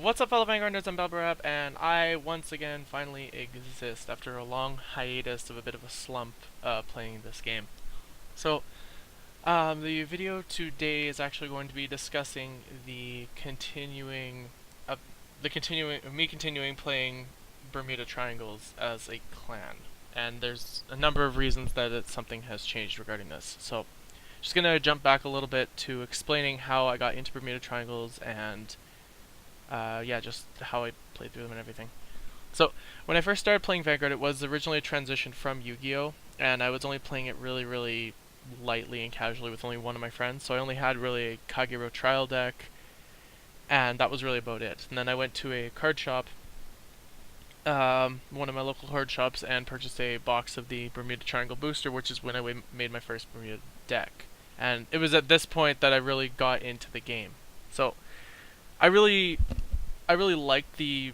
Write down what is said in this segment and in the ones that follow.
What's up, fellow Vanguard nerds? I'm Babblerab, and I once again finally exist after a long hiatus of a bit of a slump playing this game. So, the video today is actually going to be discussing uh, me continuing playing Bermuda Triangles as a clan, and there's a number of reasons that something has changed regarding this. So, just gonna jump back a little bit to explaining how I got into Bermuda Triangles and yeah, just how I played through them and everything. So, when I first started playing Vanguard, it was originally a transition from Yu-Gi-Oh! And I was only playing it really lightly and casually with only one of my friends, so I only had really a Kagero trial deck, and that was really about it. And then I went to a card shop, one of my local card shops, and purchased a box of the Bermuda Triangle Booster, which is when I made my first Bermuda deck. And it was at this point that I really got into the game. So, I really liked the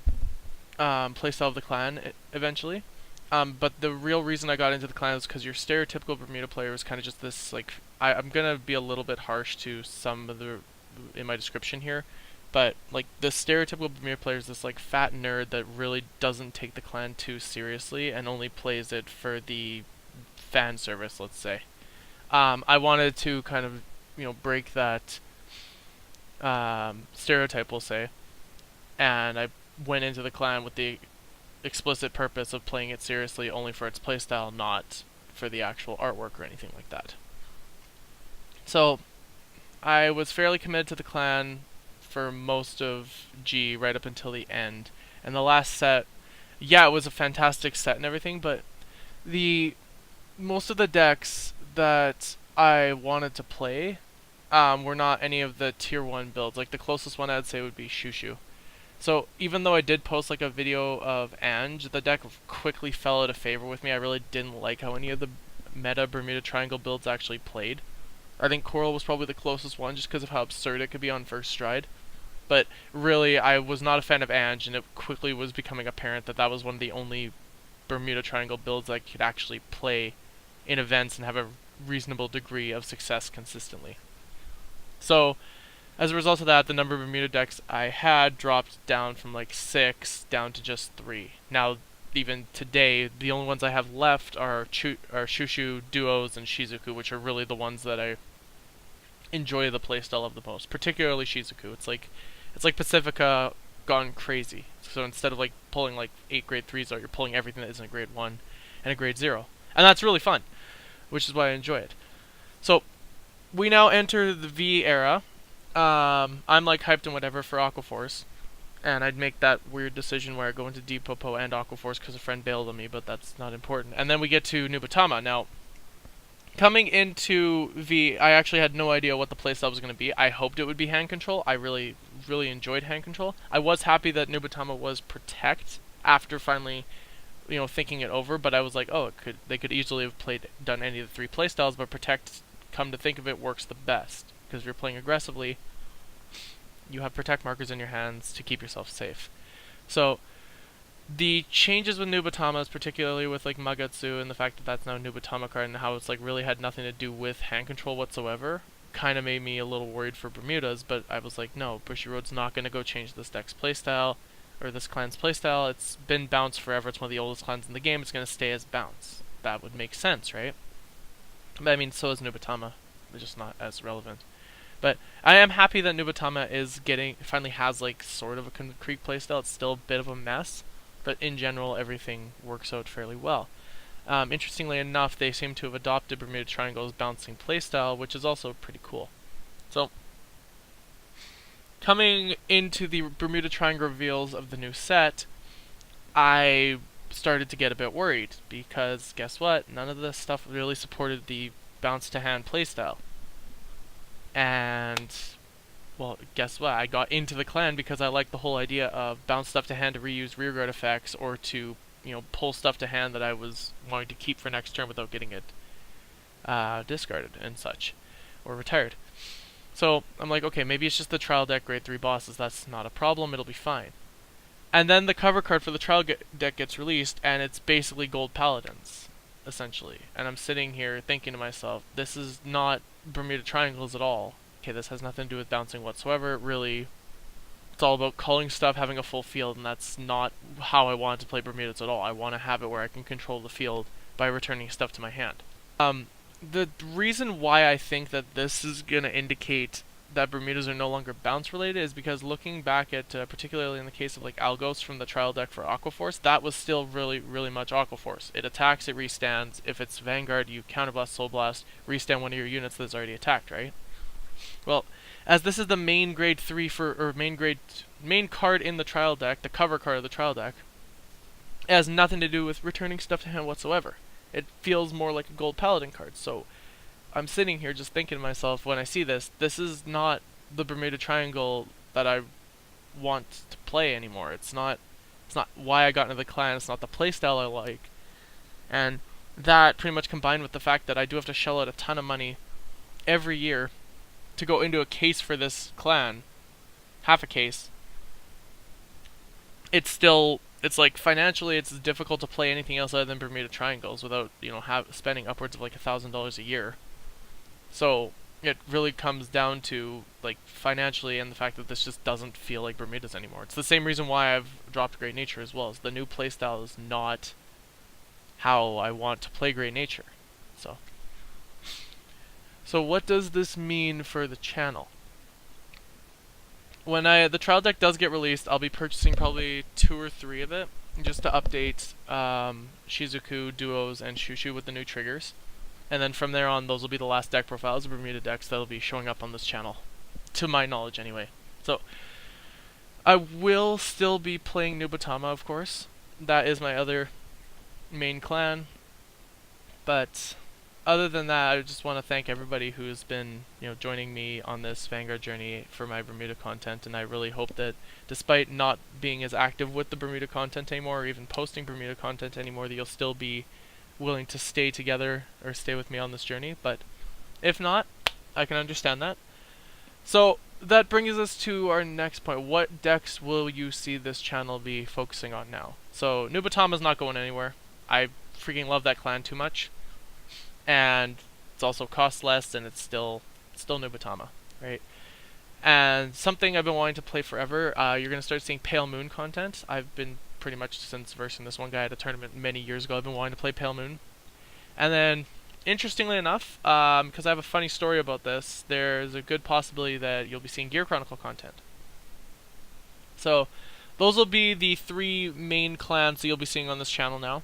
playstyle of the clan eventually. But the real reason I got into the clan was because your stereotypical Bermuda player was kind of just this, like, I'm gonna be a little bit harsh to some of the in my description here, but like the stereotypical Bermuda player is this like fat nerd that really doesn't take the clan too seriously and only plays it for the fan service, let's say. I wanted to kind of break that stereotype, we'll say, and I went into the clan with the explicit purpose of playing it seriously only for its playstyle, not for the actual artwork or anything like that. So, I was fairly committed to the clan for most of G right up until the end. And the last set, yeah, it was a fantastic set and everything, but the most of the decks that I wanted to play were not any of the tier 1 builds. Like the closest one I'd say would be Shushu. So even though I did post like a video of Ange, the deck quickly fell out of favor with me. I really didn't like how any of the meta Bermuda Triangle builds actually played. I think Coral was probably the closest one just because of how absurd it could be on first stride. But really, I was not a fan of Ange, and it quickly was becoming apparent that that was one of the only Bermuda Triangle builds I could actually play in events and have a reasonable degree of success consistently. So, as a result of that, the number of Bermuda decks I had dropped down from like 6 down to just 3. Now, even today, the only ones I have left are Shushu, Duos, and Shizuku, which are really the ones that I enjoy the playstyle of the most, particularly Shizuku. It's like Pacifica gone crazy. So instead of like pulling like 8 grade 3s out, you're pulling everything that isn't a grade 1 and a grade 0. And that's really fun, which is why I enjoy it. So, we now enter the V era. I'm like hyped and whatever for Aquaforce, and I'd make that weird decision where I go into Deep Popo and Aquaforce because a friend bailed on me, but that's not important. And then we get to Nubatama. Now, coming into V, I actually had no idea what the playstyle was going to be. I hoped it would be hand control. I really enjoyed hand control. I was happy that Nubatama was Protect after finally, thinking it over, but I was like, oh, they could easily have done any of the 3 playstyles, but Protect, come to think of it, works the best. Because if you're playing aggressively, you have Protect markers in your hands to keep yourself safe. So, the changes with Nubatamas, particularly with like Magatsu and the fact that that's now a Nubatama card and how it's like really had nothing to do with hand control whatsoever, kind of made me a little worried for Bermudas, but I was like, no, Bushiroad's not going to go change this deck's playstyle, or this clan's playstyle. It's been Bounce forever, it's one of the oldest clans in the game, it's going to stay as Bounce. That would make sense, right? But I mean, so is Nubatama, they're just not as relevant. But I am happy that Nubatama finally has like sort of a concrete playstyle. It's still a bit of a mess, but in general everything works out fairly well. Interestingly enough, they seem to have adopted Bermuda Triangle's bouncing playstyle, which is also pretty cool. So, coming into the Bermuda Triangle reveals of the new set, I started to get a bit worried, because guess what? None of this stuff really supported the bounce to hand playstyle. And, well, guess what? I got into the clan because I liked the whole idea of bounce stuff to hand to reuse rearguard effects, or to, pull stuff to hand that I was wanting to keep for next turn without getting it discarded and such, or retired. So, I'm like, okay, maybe it's just the trial deck grade 3 bosses, that's not a problem, it'll be fine. And then the cover card for the trial deck gets released, and it's basically Gold Paladins, essentially. And I'm sitting here thinking to myself, this is not Bermuda Triangles at all. Okay, this has nothing to do with bouncing whatsoever. Really, It's all about culling stuff, having a full field, and that's not how I want to play Bermudas at all. I want to have it where I can control the field by returning stuff to my hand. The reason why I think that this is going to indicate that Bermudas are no longer bounce related is because looking back at, particularly in the case of like Algos from the trial deck for Aquaforce, that was still really, really much Aquaforce. It attacks, it restands. If it's Vanguard, you counterblast, Soul Blast, restand one of your units that's already attacked, right? Well, as this is the main grade 3 or main card in the trial deck, the cover card of the trial deck, it has nothing to do with returning stuff to hand whatsoever. It feels more like a gold paladin card, so I'm sitting here just thinking to myself, when I see this is not the Bermuda Triangle that I want to play anymore. It's not why I got into the clan, it's not the playstyle I like. And that pretty much combined with the fact that I do have to shell out a ton of money every year to go into a case for this clan, half a case, it's like financially it's difficult to play anything else other than Bermuda Triangles without, spending upwards of like $1,000 a year. So it really comes down to like financially and the fact that this just doesn't feel like Bermudas anymore. It's the same reason why I've dropped Great Nature as well. Is the new playstyle is not how I want to play Great Nature. So what does this mean for the channel? When the trial deck does get released, I'll be purchasing probably 2 or 3 of it just to update Shizuku, Duos, and Shushu with the new triggers. And then from there on, those will be the last deck profiles of Bermuda decks that'll be showing up on this channel. To my knowledge, anyway. So, I will still be playing Nubatama, of course. That is my other main clan. But other than that, I just want to thank everybody who's been, joining me on this Vanguard journey for my Bermuda content. And I really hope that, despite not being as active with the Bermuda content anymore, or even posting Bermuda content anymore, that you'll still be willing to stay together or stay with me on this journey. But if not, I can understand that. So that brings us to our next point. What decks will you see this channel be focusing on now? So Nubatama's not going anywhere. I freaking love that clan too much, and it's also cost less, and it's still Nubatama, right? And something I've been wanting to play forever. You're gonna start seeing Pale Moon content. I've been pretty much since versing this one guy at a tournament many years ago. I've been wanting to play Pale Moon. And then, interestingly enough, because I have a funny story about this, there's a good possibility that you'll be seeing Gear Chronicle content. So, those will be the 3 main clans that you'll be seeing on this channel now.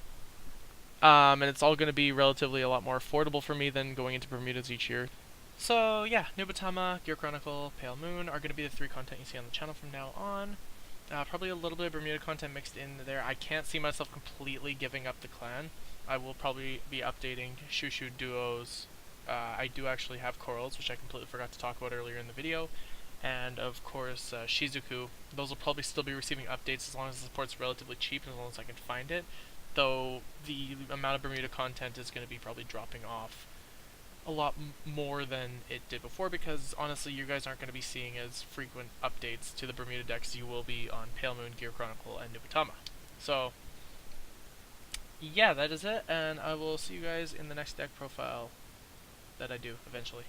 And it's all going to be relatively a lot more affordable for me than going into Bermudas each year. So yeah, Nubatama, Gear Chronicle, Pale Moon are going to be the 3 content you see on the channel from now on. Probably a little bit of Bermuda content mixed in there. I can't see myself completely giving up the clan. I will probably be updating Shushu Duos. I do actually have Corals, which I completely forgot to talk about earlier in the video. And of course, Shizuku. Those will probably still be receiving updates as long as the support's relatively cheap and as long as I can find it. Though the amount of Bermuda content is going to be probably dropping off a lot more than it did before, because honestly you guys aren't going to be seeing as frequent updates to the Bermuda decks you will be on Pale Moon, Gear Chronicle, and Nubatama. So yeah, that is it, and I will see you guys in the next deck profile that I do eventually.